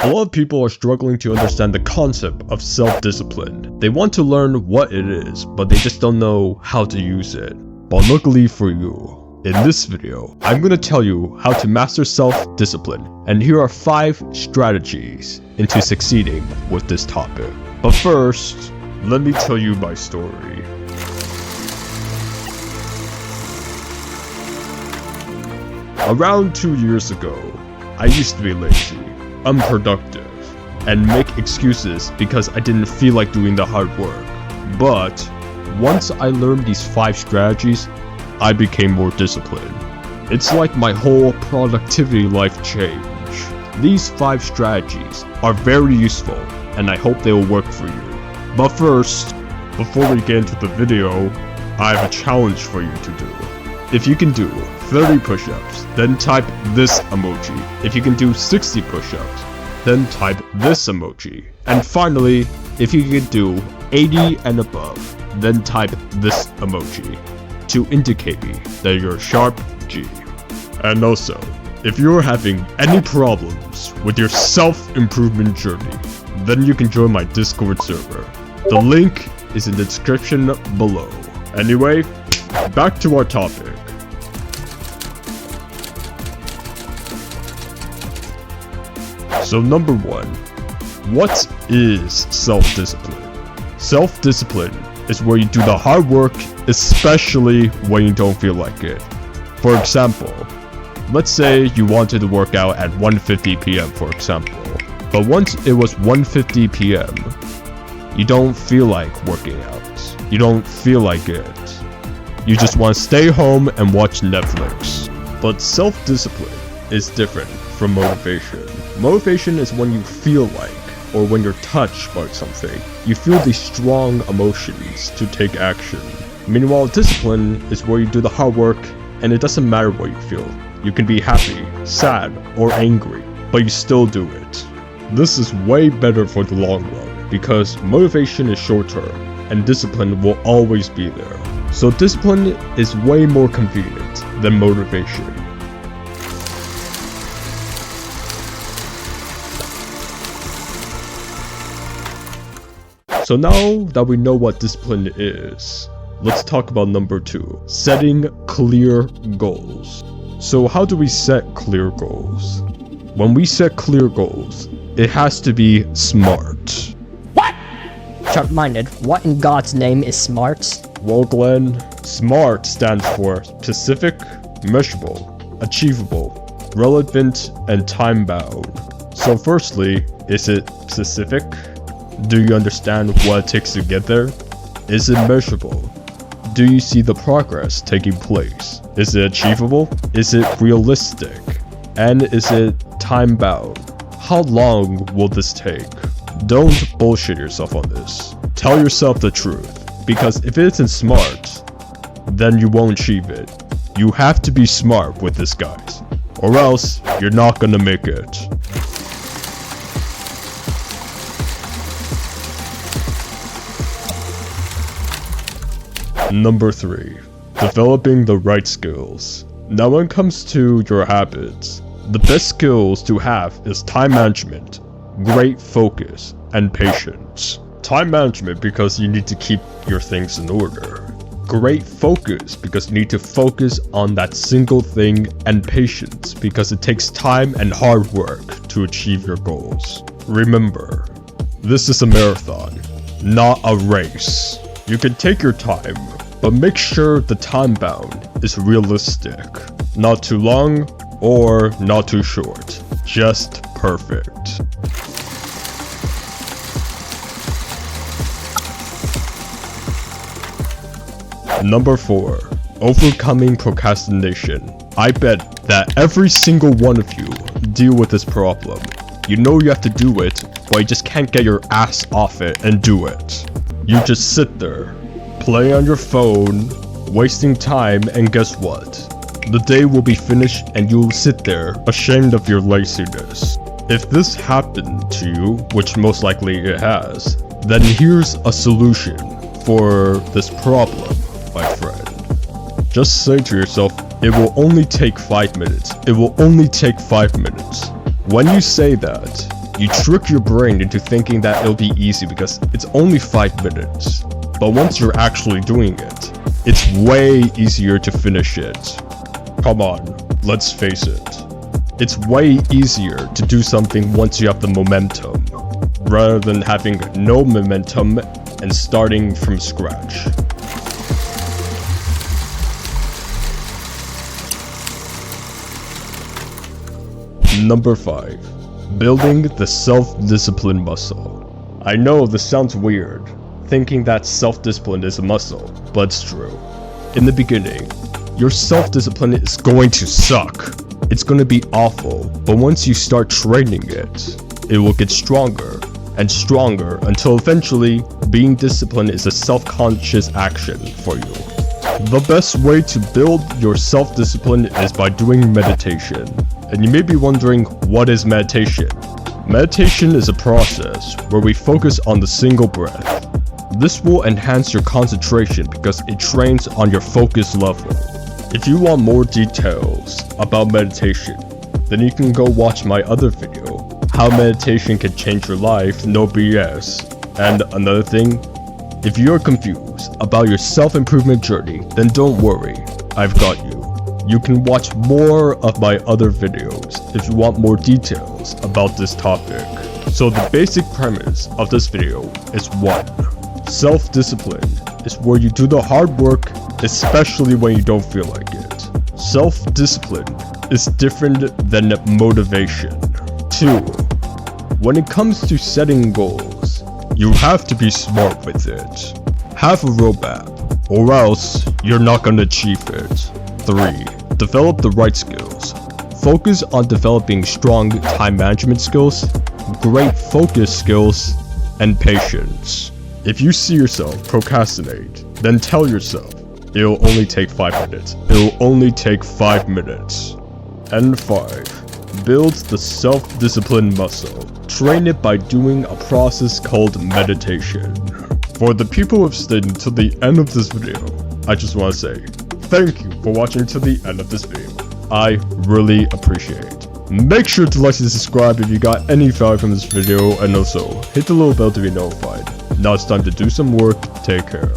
A lot of people are struggling to understand the concept of self-discipline. They want to learn what it is, but they just don't know how to use it. But luckily for you, in this video, I'm gonna tell you how to master self-discipline, and here are 5 strategies into succeeding with this topic. But first, let me tell you my story. Around 2 years ago, I used to be lazy, unproductive, and make excuses because I didn't feel like doing the hard work. But once I learned these 5 strategies, I became more disciplined. It's like my whole productivity life changed. These 5 strategies are very useful, and I hope they will work for you. But first, before we get into the video, I have a challenge for you to do. If you can do 30 push-ups, then type this emoji. If you can do 60 push-ups, then type this emoji. And finally, if you can do 80 and above, then type this emoji to indicate me that you're a sharp G. And also, if you're having any problems with your self-improvement journey, then you can join my Discord server. The link is in the description below. Anyway, back to our topic. So number 1, what is self-discipline? Self-discipline is where you do the hard work, especially when you don't feel like it. For example, let's say you wanted to work out at 1:50 p.m. for example, but once it was 1:50 p.m., you don't feel like working out. You don't feel like it. You just want to stay home and watch Netflix. But self-discipline is different from motivation. Motivation is when you feel like, or when you're touched by something. You feel these strong emotions to take action. Meanwhile, discipline is where you do the hard work and it doesn't matter what you feel. You can be happy, sad, or angry, but you still do it. This is way better for the long run because motivation is short term and discipline will always be there. So discipline is way more convenient than motivation. So now that we know what discipline is, let's talk about number 2, setting clear goals. So how do we set clear goals? When we set clear goals, it has to be smart. What? Sharp-minded, what in God's name is smart? Well, Glenn, SMART stands for specific, measurable, achievable, relevant, and time-bound. So firstly, is it specific? Do you understand what it takes to get there? Is it measurable? Do you see the progress taking place? Is it achievable? Is it realistic? And is it time-bound? How long will this take? Don't bullshit yourself on this. Tell yourself the truth, because if it isn't smart, then you won't achieve it. You have to be smart with this, guys, or else you're not gonna make it. Number 3, developing the right skills. Now when it comes to your habits, the best skills to have is time management, great focus, and patience. Time management because you need to keep your things in order. Great focus because you need to focus on that single thing, and patience because it takes time and hard work to achieve your goals. Remember, this is a marathon, not a race. You can take your time, but make sure the time bound is realistic. Not too long or not too short. Just perfect. Number 4, overcoming procrastination. I bet that every single one of you deal with this problem. You know you have to do it, but you just can't get your ass off it and do it. You just sit there, play on your phone, wasting time, and guess what? The day will be finished and you'll sit there ashamed of your laziness. If this happened to you, which most likely it has, then here's a solution for this problem, my friend. Just say to yourself, it will only take 5 minutes. It will only take 5 minutes. When you say that, You trick your brain into thinking that it'll be easy because it's only 5 minutes. But once you're actually doing it, it's way easier to finish it. Come on, let's face it. It's way easier to do something once you have the momentum, rather than having no momentum and starting from scratch. Number 5. Building the self-discipline muscle. I know this sounds weird, thinking that self-discipline is a muscle, but it's true. In the beginning, your self-discipline is going to suck. It's going to be awful, but once you start training it, it will get stronger and stronger until eventually being disciplined is a self-conscious action for you. The best way to build your self-discipline is by doing meditation. And you may be wondering, what is meditation? Meditation is a process where we focus on the single breath. This will enhance your concentration because it trains on your focus level. If you want more details about meditation, then you can go watch my other video, How Meditation Can Change Your Life, No BS. And another thing, if you're confused about your self-improvement journey, then don't worry, I've got you. You can watch more of my other videos if you want more details about this topic. So the basic premise of this video is 1. Self-discipline is where you do the hard work, especially when you don't feel like it. Self-discipline is different than motivation. 2. When it comes to setting goals, you have to be smart with it. Have a roadmap, or else you're not gonna achieve it. 3. Develop the right skills. Focus on developing strong time management skills, great focus skills, and patience. If you see yourself procrastinate, then tell yourself, it'll only take 5 minutes. It'll only take 5 minutes. And 5. Build the self-discipline muscle. Train it by doing a process called meditation. For the people who have stayed until the end of this video, I just want to say, thank you for watching to the end of this video. I really appreciate it. Make sure to like and subscribe if you got any value from this video, and also hit the little bell to be notified. Now it's time to do some work. Take care.